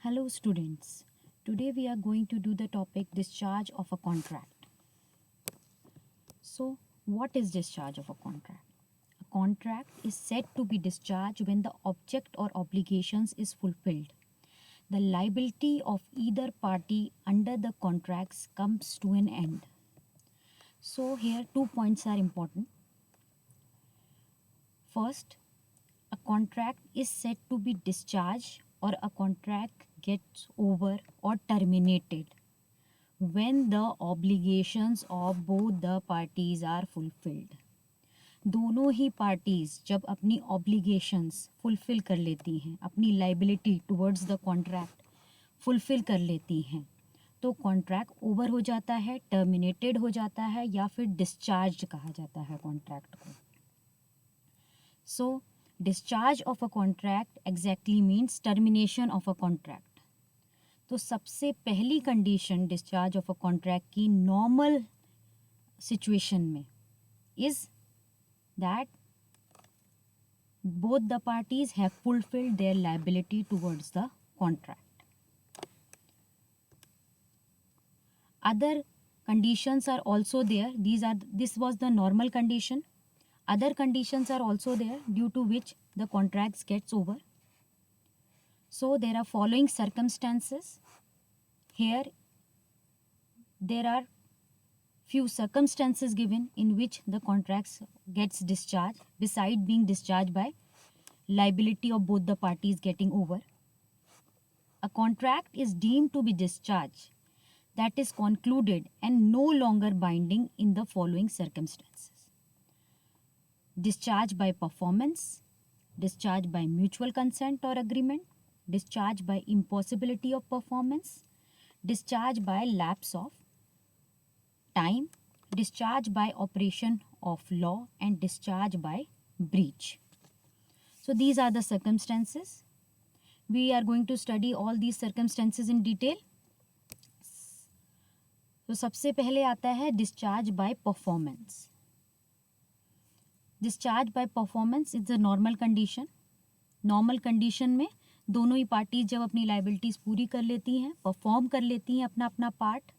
Hello students, today we are going to do the topic discharge of a contract. So what is discharge of a contract? A contract is said to be discharged when the object or obligations is fulfilled. The liability of either party under the contracts comes to an end. So here 2 points are important. First, a contract is said to be discharged or a contract gets over or terminated when the obligations of both the parties are fulfilled. दोनों ही parties जब अपनी obligations fulfil कर लेती हैं, अपनी liability towards the contract fulfil कर लेती हैं, तो कॉन्ट्रैक्ट ओवर हो जाता है, टर्मिनेटेड हो जाता है या फिर डिस्चार्ज कहा जाता है कॉन्ट्रैक्ट को. So discharge of a contract exactly means termination of a contract. तो सबसे पहली condition discharge of a contract की नॉर्मल सिचुएशन में is that both the parties have fulfilled their liability towards the contract. Other conditions are also there. This was the normal condition. Other conditions are also there due to which the contracts gets over. So there are following circumstances. Here there are few circumstances given in which the contracts gets discharged beside being discharged by liability of both the parties getting over. A contract is deemed to be discharged that is concluded and no longer binding in the following circumstances: discharge by performance, discharge by mutual consent or agreement, discharge by impossibility of performance, discharge by lapse of time, discharge by operation of law, and discharge by breach. So these are the circumstances. We are going to study all these circumstances in detail. तो सबसे पहले आता है discharge by performance. Discharge by performance is a normal condition. Normal condition में दोनों ही parties जब अपनी liabilities पूरी कर लेती हैं, परफॉर्म कर लेती हैं अपना अपना पार्ट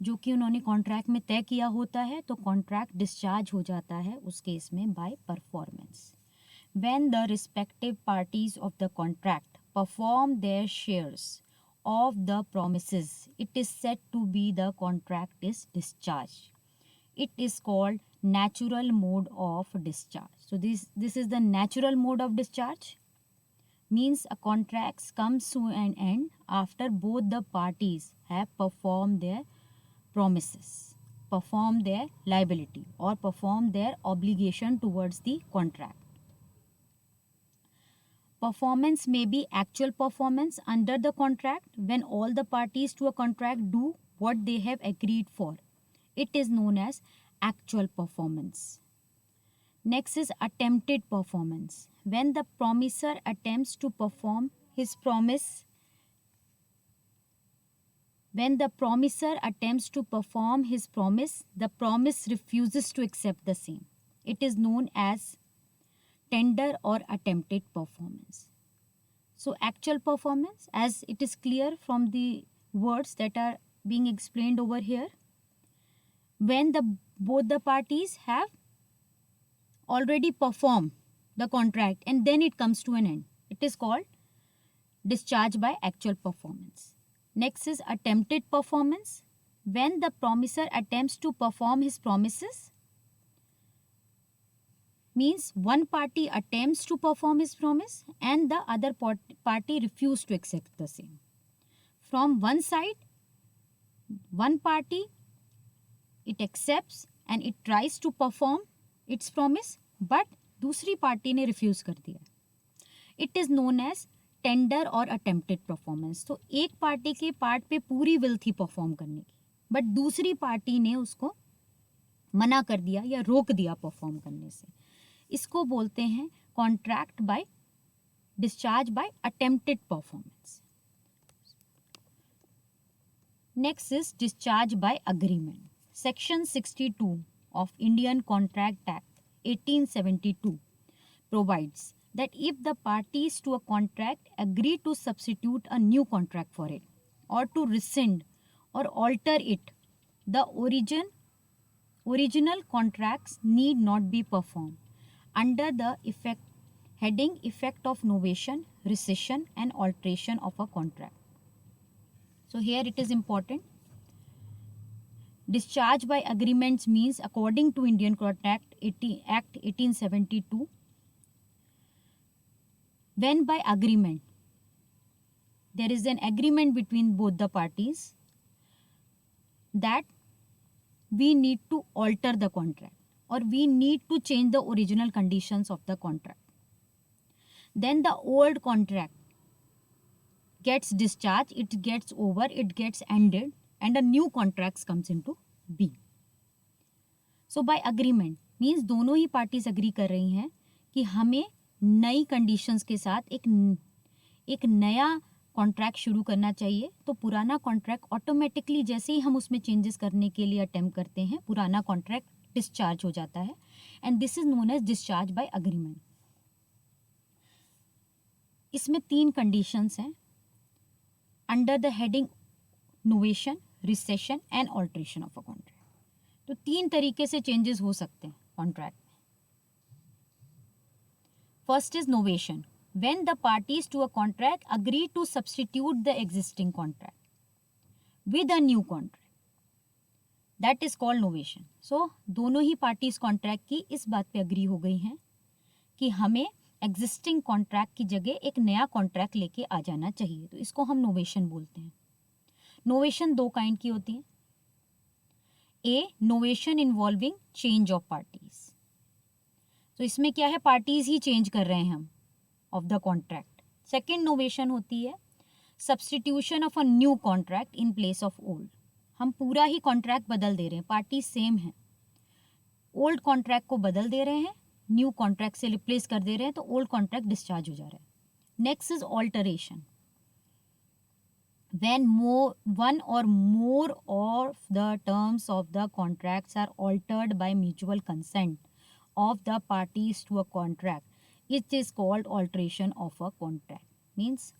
जो कि उन्होंने कॉन्ट्रैक्ट में तय किया होता है, तो कॉन्ट्रैक्ट डिस्चार्ज हो जाता है उस केस में by performance. When the respective parties of the contract perform their shares of the promises, it is said to be the contract is discharged. It is called natural mode of discharge. So this is the natural mode of discharge. Means a contract comes to an end after both the parties have performed their promises, performed their liability or performed their obligation towards the contract. Performance may be actual performance under the contract when all the parties to a contract do what they have agreed for. It is known as actual performance. Next is attempted performance. When the promisor attempts to perform his promise, the promise refuses to accept the same. It is known as tender or attempted performance. So actual performance, as it is clear from the words that are being explained over here, when both the parties have already performed the contract and then it comes to an end, it is called discharge by actual performance. Next is attempted performance. When the promisor attempts to perform his promises, means one party attempts to perform his promise and the other party refuses to accept the same. From one side, one party, it accepts and it tries to perform its promise, but दूसरी party ने refuse कर दिया. It is known as tender और attempted performance. तो एक party के part पे पूरी विल थी परफॉर्म करने की, बट दूसरी पार्टी ने उसको मना कर दिया या रोक दिया परफॉर्म करने से. इसको बोलते हैं contract by discharge by attempted performance. Next is discharge by agreement. Section 62 of Indian Contract Act 1872 provides that if the parties to a contract agree to substitute a new contract for it or to rescind or alter it, the original contracts need not be performed under the heading effect of novation, rescission and alteration of a contract. So here it is important. Discharge by agreements means, according to Indian Contract Act 1872, when by agreement there is an agreement between both the parties that we need to alter the contract or we need to change the original conditions of the contract, then the old contract gets discharged, it gets over, it gets ended, and a new contract comes into being. So by agreement means दोनों ही parties agree कर रही हैं कि हमें नई conditions के साथ एक नया कॉन्ट्रैक्ट शुरू करना चाहिए. तो पुराना कॉन्ट्रैक्ट ऑटोमेटिकली जैसे ही हम उसमें चेंजेस करने के लिए अटेम्प्ट करते हैं, पुराना कॉन्ट्रैक्ट डिस्चार्ज हो जाता है, and this is known as discharge by agreement. इसमें 3 कंडीशंस हैं under the heading novation, rescission and alteration of a contract. तो 3 तरीके से चेंजेस हो सकते हैं कॉन्ट्रैक्ट में. First is novation, when the parties to a contract agree to substitute the existing contract with a new contract, that is called novation. So दोनों ही parties contract की इस बात पे agree हो गई हैं कि हमें existing contract की जगह एक नया contract लेके आ जाना चाहिए. तो इसको हम novation बोलते हैं. novation 2 kind की होती है. A, novation involving change of parties. तो इसमें क्या है, parties ही change कर रहे हैं हम of the contract. Second novation होती है substitution of a new contract in place of old. हम पूरा ही contract बदल दे रहे हैं, पार्टी सेम है, ओल्ड कॉन्ट्रैक्ट को बदल दे रहे हैं, न्यू कॉन्ट्रैक्ट से रिप्लेस कर दे रहे हैं, तो ओल्ड कॉन्ट्रैक्ट डिस्चार्ज हो जा रहा है. Next is alteration, when one or more of the terms of the contracts are altered by mutual consent of the parties to a contract, it is called alteration of a contract. Means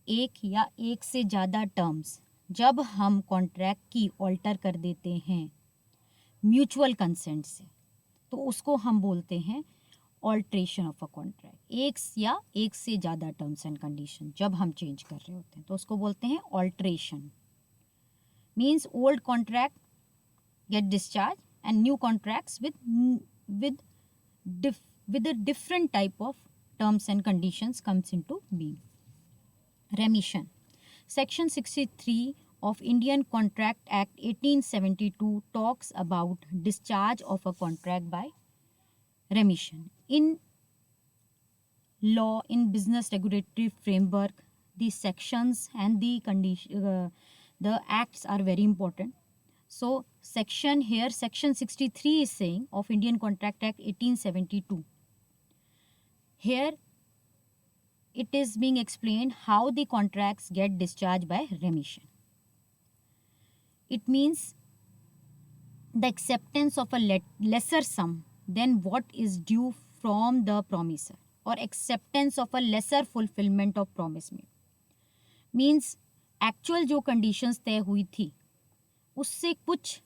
एक या एक से ज़्यादा terms जब हम contract की alter कर देते हैं म्यूचुअल कंसेंट से, तो उसको हम बोलते हैं ऑल्ट्रेशन ऑफ अ कॉन्ट्रैक्ट. एक या एक से ज़्यादा टर्म्स एंड कंडीशन जब हम चेंज कर रहे होते हैं तो उसको बोलते हैं alteration. Means old contract get discharge and new contracts with a different type of terms and conditions comes into being. Remission. Section 63 of Indian Contract Act 1872 talks about discharge of a contract by remission. In law, in business regulatory framework, the sections and the acts are very important. So section 63 is saying of Indian Contract Act 1872. Here it is being explained how the contracts get discharged by remission. It means the acceptance of a lesser sum than what is due from the promisor or acceptance of a lesser fulfillment of promise made. Means actual जो conditions तय हुई थी उससे कुछ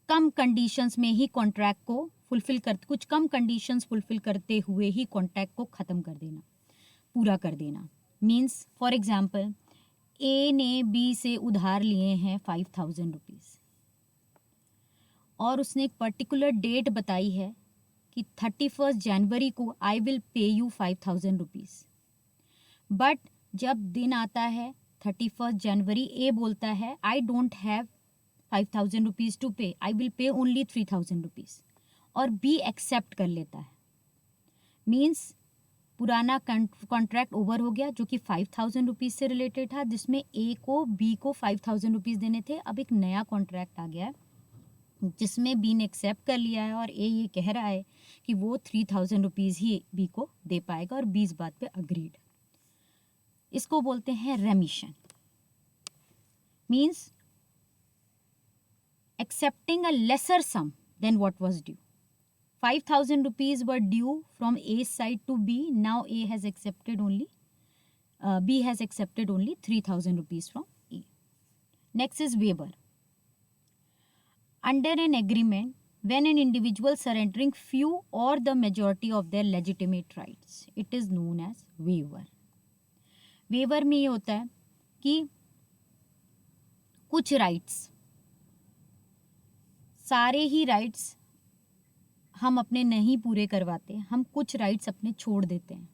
कम conditions में ही contract को कुछ कम conditions fulfil करते हुए ही कॉन्ट्रैक्ट को ख़त्म कर देना, पूरा कर देना. मीन्स फॉर एग्जांपल ए ने बी से उधार लिए हैं 5,000 रुपीज़ और उसने एक पर्टिकुलर डेट बताई है कि 31 जनवरी को I will pay you 5,000 rupees. But जब दिन आता है 31 जनवरी, ए बोलता है I don't have 5,000 rupees to pay, I will pay only 3,000 rupees, और बी एक्सेप्ट कर लेता है. मीन्स पुराना कॉन्ट्रैक्ट ओवर हो गया जो कि 5,000 रुपीज़ से रिलेटेड था, जिसमें ए को बी को 5,000 रुपीज़ देने थे. अब एक नया कॉन्ट्रैक्ट आ गया है जिसमें बी ने एक्सेप्ट कर लिया है और ए ये कह रहा है कि वो 3,000 रुपीज़ ही बी को दे पाएगा और बी इस बात पे अग्रीड. इसको बोलते हैं रेमिशन. Means accepting a lesser sum than what was due 5,000 rupees were due from A side to B. Now A has accepted only, B has accepted only 3,000 rupees from A. Next is waiver. Under an agreement, when an individual surrendering few or the majority of their legitimate rights, it is known as waiver. Waiver में ये होता है कि कुछ rights, सारे ही rights हम अपने नहीं पूरे करवाते, हम कुछ राइट्स अपने छोड़ देते हैं,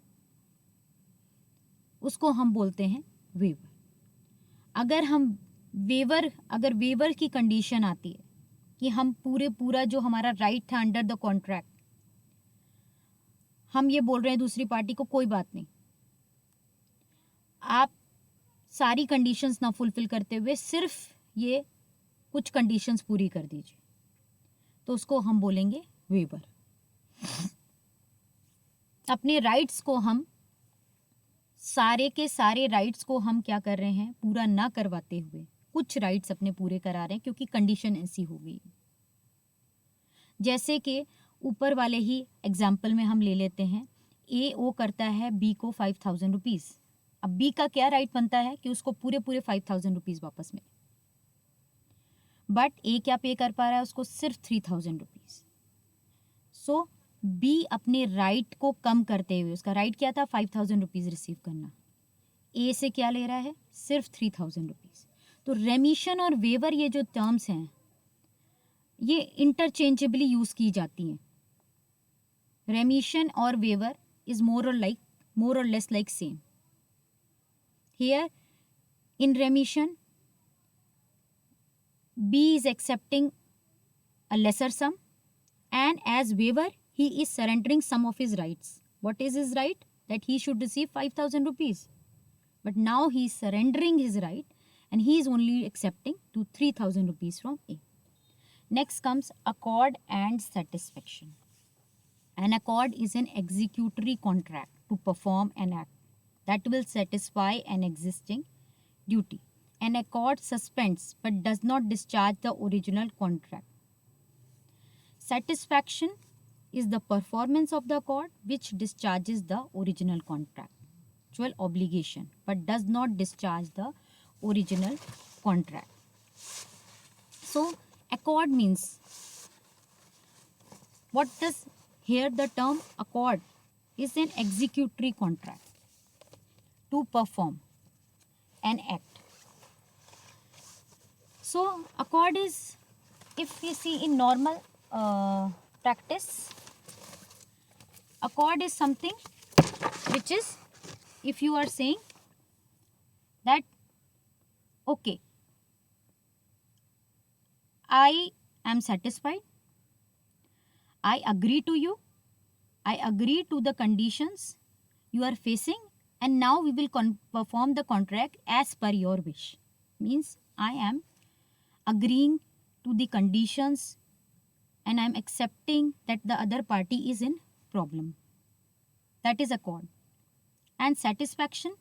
उसको हम बोलते हैं वेवर. अगर वेवर की कंडीशन आती है कि हम पूरा जो हमारा राइट था अंडर द कॉन्ट्रैक्ट, हम ये बोल रहे हैं दूसरी पार्टी को कोई बात नहीं, आप सारी कंडीशंस ना फुलफिल करते हुए सिर्फ ये कुछ कंडीशंस पूरी कर दीजिए, तो उसको हम बोलेंगे वेवर. अपने राइट्स को हम, सारे के सारे राइट्स को हम क्या कर रहे हैं, पूरा ना करवाते हुए कुछ राइट्स अपने पूरे करा रहे हैं क्योंकि कंडीशन ऐसी हो गई. जैसे कि ऊपर वाले ही एग्जाम्पल में हम ले लेते हैं, ए ओ करता है बी को 5,000 रुपीज़. अब बी का क्या राइट बनता है कि उसको पूरे 5,000 रुपीज़ वापस मिले, बट ए क्या पे कर पा रहा है, उसको सिर्फ 3,000 रुपीज़. सो बी अपने राइट को कम करते हुए, उसका राइट क्या था 5,000 रुपीज़ रिसीव करना, ए से क्या ले रहा है, सिर्फ 3,000 रुपीज़. तो रेमिशन और वेवर ये जो टर्म्स हैं ये इंटरचेंजेबली यूज़ की जाती हैं. रेमिशन और वेवर इज मोर और less like same. Here in रेमिशन B is accepting a lesser sum, and as waiver he is surrendering some of his rights. What is his right? That he should receive 5,000 rupees. But now he is surrendering his right and he is only accepting 3,000 rupees from A. Next comes accord and satisfaction. An accord is an executory contract to perform an act that will satisfy an existing duty. An accord suspends but does not discharge the original contract. Satisfaction is the performance of the accord which discharges the original contractual obligation but does not discharge the original contract. So, accord means, what does here the term accord is an executory contract to perform an act. So, accord is, if we see in normal practice, accord is something which is, if you are saying that, okay, I am satisfied, I agree to you, I agree to the conditions you are facing, and now we will perform the contract as per your wish. Means I am agreeing to the conditions and I am accepting that the other party is in problem. That is accord. And satisfaction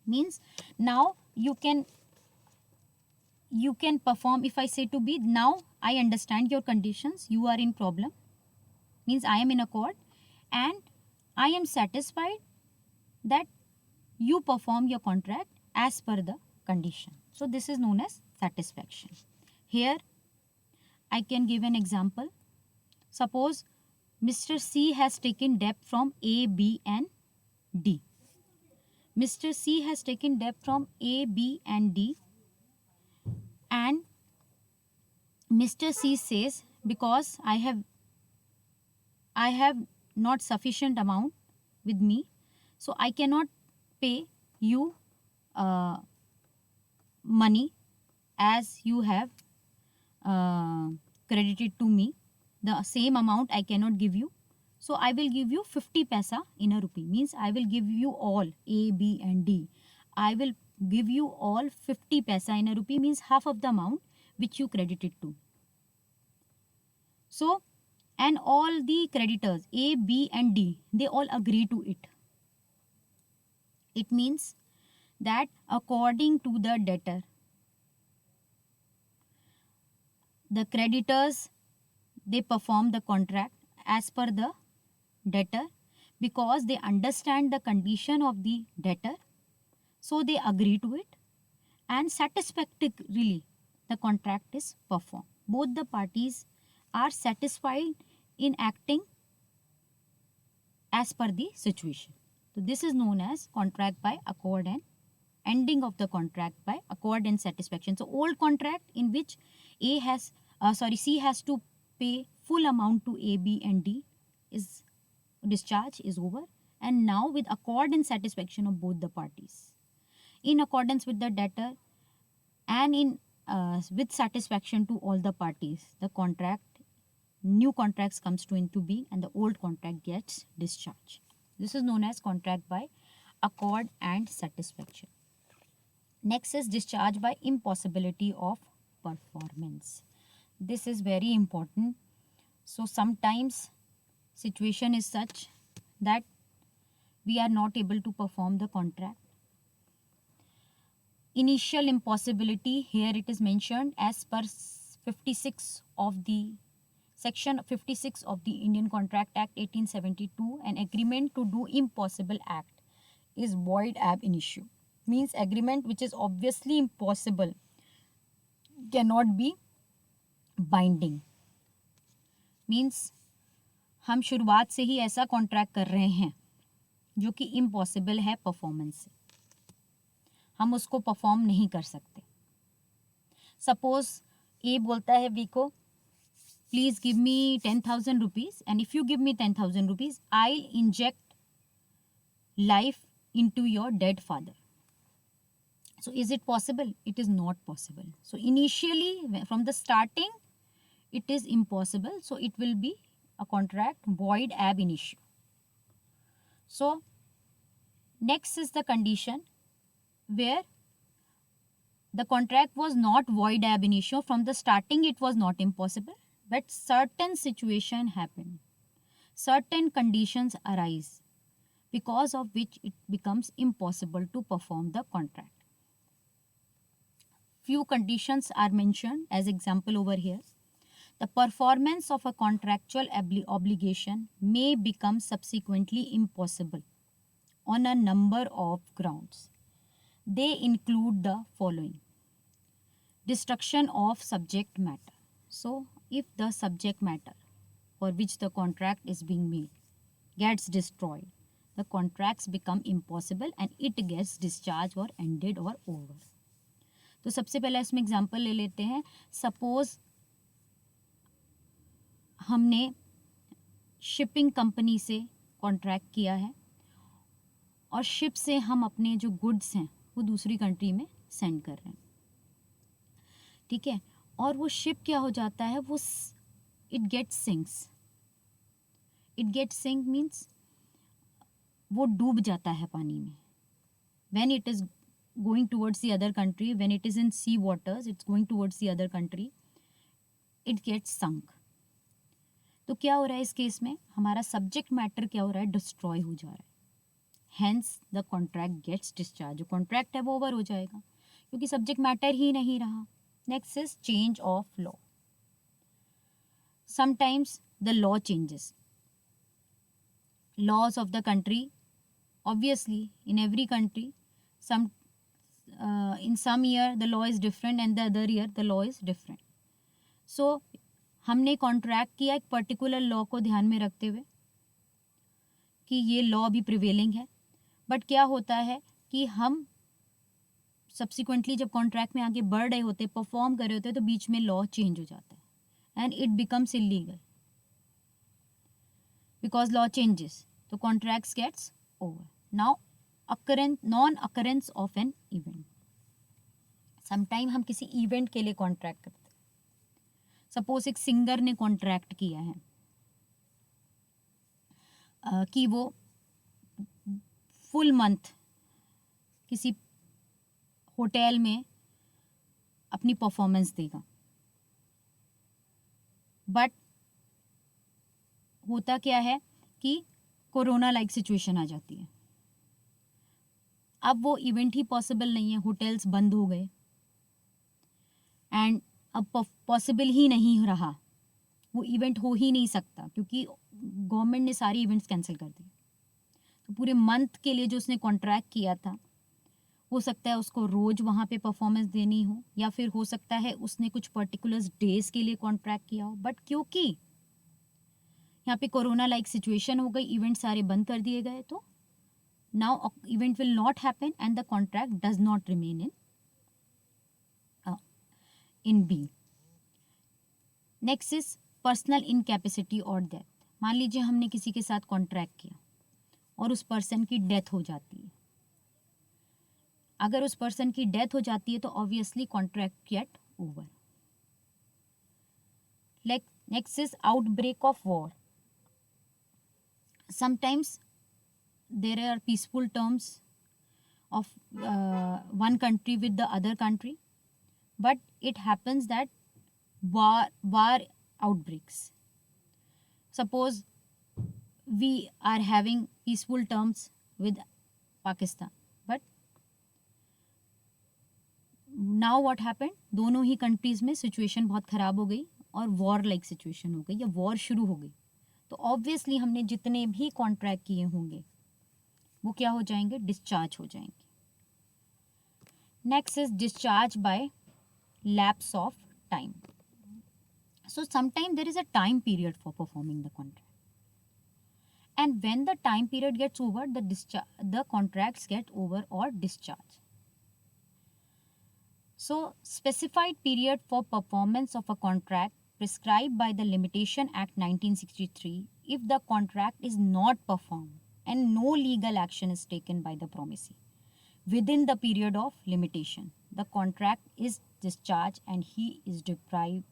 means now you can perform. If I say to B, now I understand your conditions, you are in problem, means I am in accord and I am satisfied that you perform your contract as per the condition. So this is known as satisfaction. Here I can give an example. Suppose Mr. C has taken debt from A, B and D. Mr. C has taken debt from A, B and D, and Mr. C says, because I have not sufficient amount with me, so I cannot pay you money as you have credited to me. The same amount I cannot give you, so I will give you 50 paisa in a rupee. Means I will give you all A, B and D. I will give you all 50 paisa in a rupee, means half of the amount which you credited to. So, and all the creditors A, B and D, they all agree to it. It means that according to the debtor, the creditors, they perform the contract as per the debtor because they understand the condition of the debtor, so they agree to it, and satisfactorily the contract is performed. Both the parties are satisfied in acting as per the situation. So this is known as contract by accord and ending of the contract by accord and satisfaction. So old contract in which C has to pay full amount to A, B and D is discharge is over, and now with accord and satisfaction of both the parties, in accordance with the debtor and in with satisfaction to all the parties, the new contracts comes to into being and the old contract gets discharged. This is known as contract by accord and satisfaction. Next is discharge by impossibility of performance. This is very important. So sometimes situation is such that we are not able to perform the contract. Initial impossibility, here it is mentioned as per Section 56 of the Indian Contract Act 1872, an agreement to do impossible act is void ab initio. Means agreement which is obviously impossible cannot be binding. Means हम शुरुआत से ही ऐसा contract कर रहे हैं जो कि impossible है परफॉर्मेंस से, हम उसको परफॉर्म नहीं कर सकते. सपोज ए बोलता है बी को please give me 10,000 rupees and if you give me 10,000 rupees I inject life into your dead father. So is it possible? It is not possible. So initially from the starting it is impossible, so it will be a contract void ab initio. So next is the condition where the contract was not void ab initio. From the starting it was not impossible, but certain situation happened, certain conditions arise because of which it becomes impossible to perform the contract. Few conditions are mentioned as example over here. The performance of a contractual obligation may become subsequently impossible on a number of grounds. They include the following: destruction of subject matter. So if the subject matter for which the contract is being made gets destroyed, the contracts become impossible and it gets discharged or ended or over. तो सबसे पहले इसमें example ले लेते हैं. Suppose हमने shipping company से contract किया है और शिप से हम अपने जो गुड्स हैं वो दूसरी कंट्री में सेंड कर रहे हैं, ठीक है, और वो शिप क्या हो जाता है, वो it gets sinks. It gets sink means वो डूब जाता है पानी में. when it is going towards the other country, when it is in sea waters, it's going towards the other country, it gets sunk. तो क्या हो रहा है इस केस में, हमारा सब्जेक्ट मैटर क्या हो रहा है, डिस्ट्रॉय हो जा रहा है. Hence the contract gets discharge. जो कॉन्ट्रैक्ट है वो ओवर हो जाएगा क्योंकि सब्जेक्ट मैटर ही नहीं रहा. Next is change of law. Sometimes the law changes. laws of the country, obviously in every country, in some year the law is different and the other year the law is different. So हमने contract किया एक particular law को ध्यान में रखते हुए कि ये लॉ भी प्रिवेलिंग है, बट क्या होता है कि हम सब्सिक्वेंटली जब कॉन्ट्रैक्ट में आगे बढ़ रहे होते, परफॉर्म कर रहे होते, तो बीच में लॉ चेंज हो जाता है and it becomes illegal because law changes. So contracts gets over. Now non-occurrence of an event. Sometime हम किसी इवेंट के लिए कॉन्ट्रैक्ट करते हैं. सपोज एक सिंगर ने कॉन्ट्रैक्ट किया है कि वो फुल मंथ किसी होटल में अपनी परफॉर्मेंस देगा, बट होता क्या है कि कोरोना लाइक सिचुएशन आ जाती है. अब वो इवेंट ही पॉसिबल नहीं है, होटल्स बंद हो गए एंड अब पॉसिबल ही नहीं रहा वो इवेंट हो ही नहीं सकता क्योंकि गवर्नमेंट ने सारे इवेंट्स कैंसिल कर दिए। तो पूरे मंथ के लिए जो उसने कॉन्ट्रैक्ट किया था, हो सकता है उसको रोज वहाँ पे परफॉर्मेंस देनी हो, या फिर हो सकता है उसने कुछ पर्टिकुलर डेज के लिए कॉन्ट्रैक्ट किया हो, बट क्योंकि यहाँ पे कोरोना लाइक सिचुएशन हो गई, इवेंट सारे बंद कर दिए गए, तो now event will not happen and the contract does not remain in be. Next is personal incapacity और डेथ। मान लीजिए हमने किसी के साथ कॉन्ट्रैक्ट किया और उस पर्सन की डेथ हो जाती है। अगर उस पर्सन की डेथ हो जाती है तो obviously contract get over. Next is outbreak of war. Sometimes there are peaceful terms of one country with the other country, but it happens that war outbreaks. Suppose we are having peaceful terms with Pakistan, but now what happened, दोनों ही countries में situation बहुत ख़राब हो गई और war like situation हो गई या वॉर शुरू हो गई, तो ऑब्वियसली हमने जितने भी कॉन्ट्रैक्ट किए होंगे वो क्या हो जाएंगे, डिस्चार्ज हो जाएंगे। Next is discharge by lapse of time. So sometime there is a time period for performing the contract, and when the time period gets over the contracts get over और discharge. So specified period for performance of a contract prescribed by the Limitation Act 1963 if the contract is not performed and no legal action is taken by the promisee within the period of limitation, the contract is discharged and he is deprived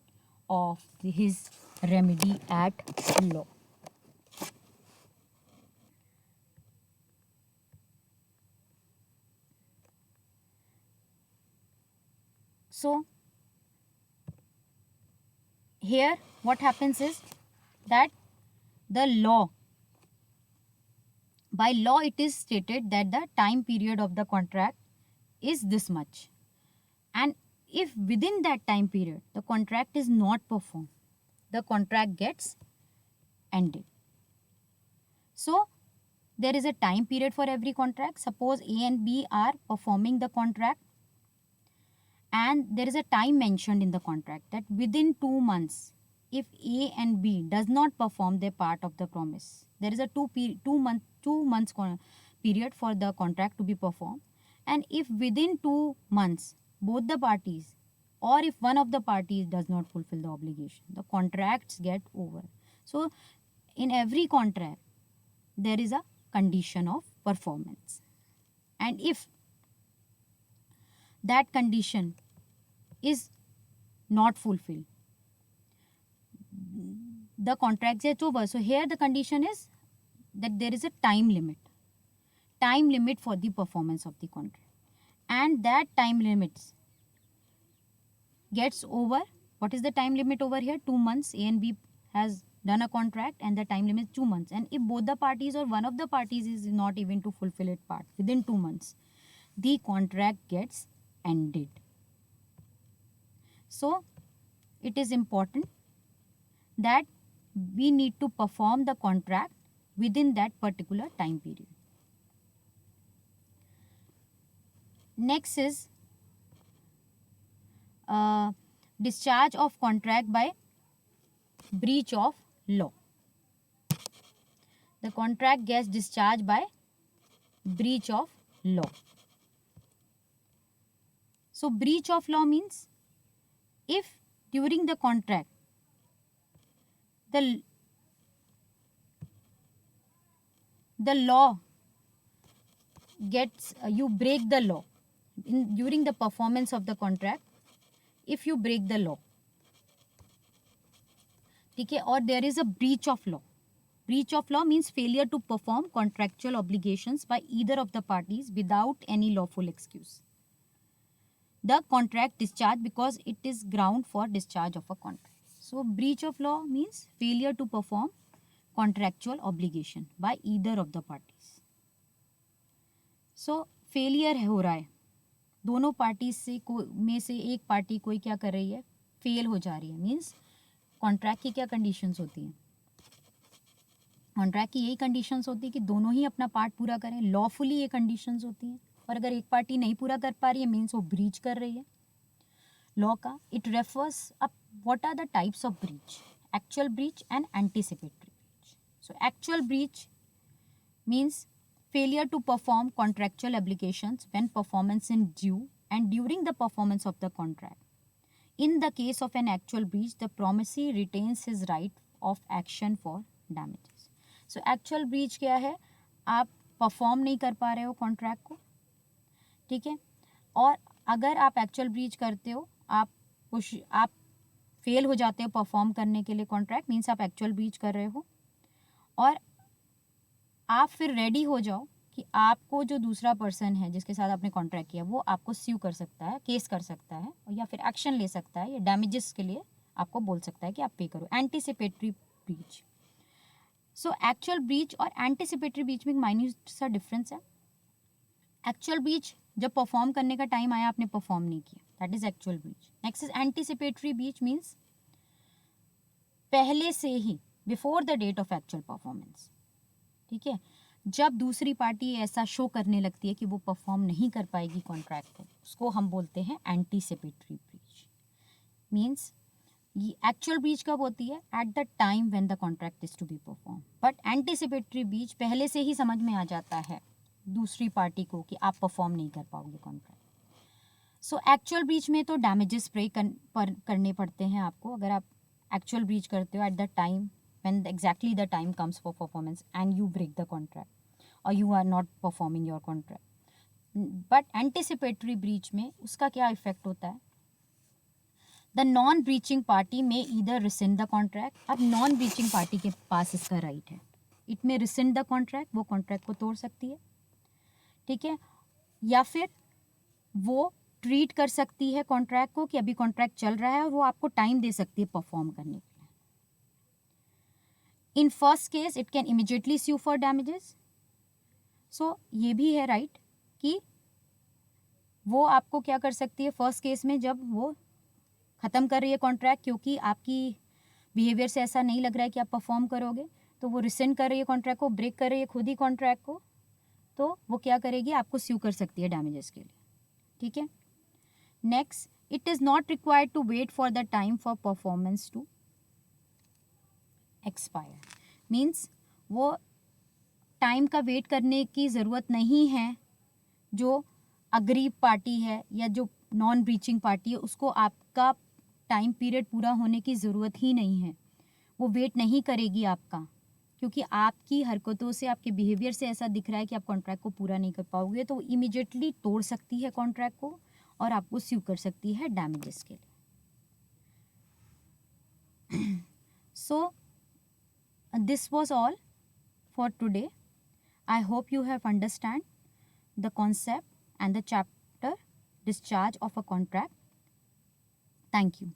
of his remedy at law. So here what happens is that the law, by law it is stated that the time period of the contract is this much, and if within that time period the contract is not performed, the contract gets ended. So there is a time period for every contract. Suppose A and B are performing the contract, and there is a time mentioned in the contract that within 2 months, if A and B does not perform their part of the promise, there is a 2 months period for the contract to be performed, and if within 2 months both the parties, or if one of the parties does not fulfill the obligation, the contracts get over. So in every contract there is a condition of performance, and if that condition is not fulfilled, the contract gets over. So here the condition is that there is a time limit for the performance of the contract, and that time limits gets over. What is the time limit over here? 2 months. A and B has done a contract and the time limit is 2 months, and if both the parties or one of the parties is not even to fulfill its part within 2 months, the contract gets ended. So it is important that we need to perform the contract within that particular time period. Next is discharge of contract by breach of law. The contract gets discharged by breach of law. So breach of law means if during the contract the law gets you break the law during the performance of the contract, if you break the law, ठीक है, और there is a breach of law. Breach of law means failure to perform contractual obligations by either of the parties without any lawful excuse. The contract discharged because it is ground for discharge of a contract. So breach of law means failure to perform contractual obligation by either of the parties. So failure हो रहा है, दोनों party में से एक party कोई क्या कर रही है, फेल हो जा रही है, मीन्स कॉन्ट्रैक्ट की क्या कंडीशंस होती हैं? कॉन्ट्रैक्ट की यही कंडीशंस होती है कि दोनों ही अपना पार्ट पूरा करें, लॉफुली ये कंडीशंस होती हैं। और अगर एक पार्टी नहीं पूरा कर पा रही है मीन्स वो ब्रीच कर रही है लॉ का। It refers up what are the types of breach, actual breach and anticipatory breach. So actual breach means failure to perform contractual obligations when performance is due and during the performance of the contract. In the case of an actual breach, the promisee retains his right of action for damages. So actual breach क्या है? आप perform नहीं कर पा रहे हो contract को, ठीक है, और अगर आप एक्चुअल ब्रीच करते हो, आप फेल हो जाते हो परफॉर्म करने के लिए कॉन्ट्रैक्ट, मीन्स आप एक्चुअल ब्रीच कर रहे हो, और आप फिर रेडी हो जाओ कि आपको जो दूसरा पर्सन है जिसके साथ आपने कॉन्ट्रैक्ट किया वो आपको स्यू कर सकता है, केस कर सकता है, या फिर एक्शन ले सकता है, या डैमेजेस के लिए आपको बोल सकता है कि आप पे करो। Anticipatory breach. So actual breach और एंटीसिपेटरी ब्रीच में एक माइन्यूट सा डिफरेंस है। एक्चुअल ब्रीच जब परफॉर्म करने का टाइम आया आपने परफॉर्म नहीं किया, that is actual breach. Next is anticipatory breach, means पहले से ही, before the date of actual performance, ठीक है, जब दूसरी पार्टी ऐसा शो करने लगती है कि वो परफॉर्म नहीं कर पाएगी कॉन्ट्रैक्ट को, उसको हम बोलते हैं एंटीसिपेटरी ब्रीच। मीन्स ये एक्चुअल ब्रीच कब होती है? At the time when the contract is to be perform, but anticipatory breach पहले से ही समझ में आ जाता है दूसरी पार्टी को कि आप परफॉर्म नहीं कर पाओगे कॉन्ट्रैक्ट। सो एक्चुअल ब्रीच में तो डैमेजेस पे करने पड़ते हैं आपको, अगर आप एक्चुअल ब्रीच करते हो eight the time when exactly the time comes for performance and you break the contract or you are not performing your contract. But anticipatory breach में उसका क्या इफेक्ट होता है? The non breaching party may either rescind the contract. अब non breaching party के पास इसका right है, it में rescind the contract, वो कॉन्ट्रैक्ट को तोड़ सकती है, ठीक है, या फिर वो ट्रीट कर सकती है कॉन्ट्रैक्ट को कि अभी कॉन्ट्रैक्ट चल रहा है और वो आपको टाइम दे सकती है परफॉर्म करने के। In first case it can immediately sue for damages. So ये भी है राइट कि वो आपको क्या कर सकती है फर्स्ट केस में, जब वो ख़त्म कर रही है कॉन्ट्रैक्ट क्योंकि आपकी बिहेवियर से ऐसा नहीं लग रहा है कि आप परफॉर्म करोगे, तो वो रिसेंड कर रही है कॉन्ट्रैक्ट को, ब्रेक कर रही है खुद ही कॉन्ट्रैक्ट को, तो वो क्या करेगी, आपको स्यू कर सकती है डैमेजेस के लिए, ठीक है। Next, it is not required to wait for the time for performance to expire. Means वो टाइम का वेट करने की ज़रूरत नहीं है, जो अग्रीव पार्टी है या जो नॉन ब्रीचिंग पार्टी है उसको आपका टाइम पीरियड पूरा होने की ज़रूरत ही नहीं है, वो वेट नहीं करेगी आपका, क्योंकि आपकी हरकतों से, आपके बिहेवियर से ऐसा दिख रहा है कि आप कॉन्ट्रैक्ट को पूरा नहीं कर पाओगे, तो इमीडिएटली तोड़ सकती है कॉन्ट्रैक्ट को और आपको स्यू कर सकती है डैमेजेस के लिए। सो this was all for today. I hope you have understand the concept and the chapter discharge of a contract. Thank you.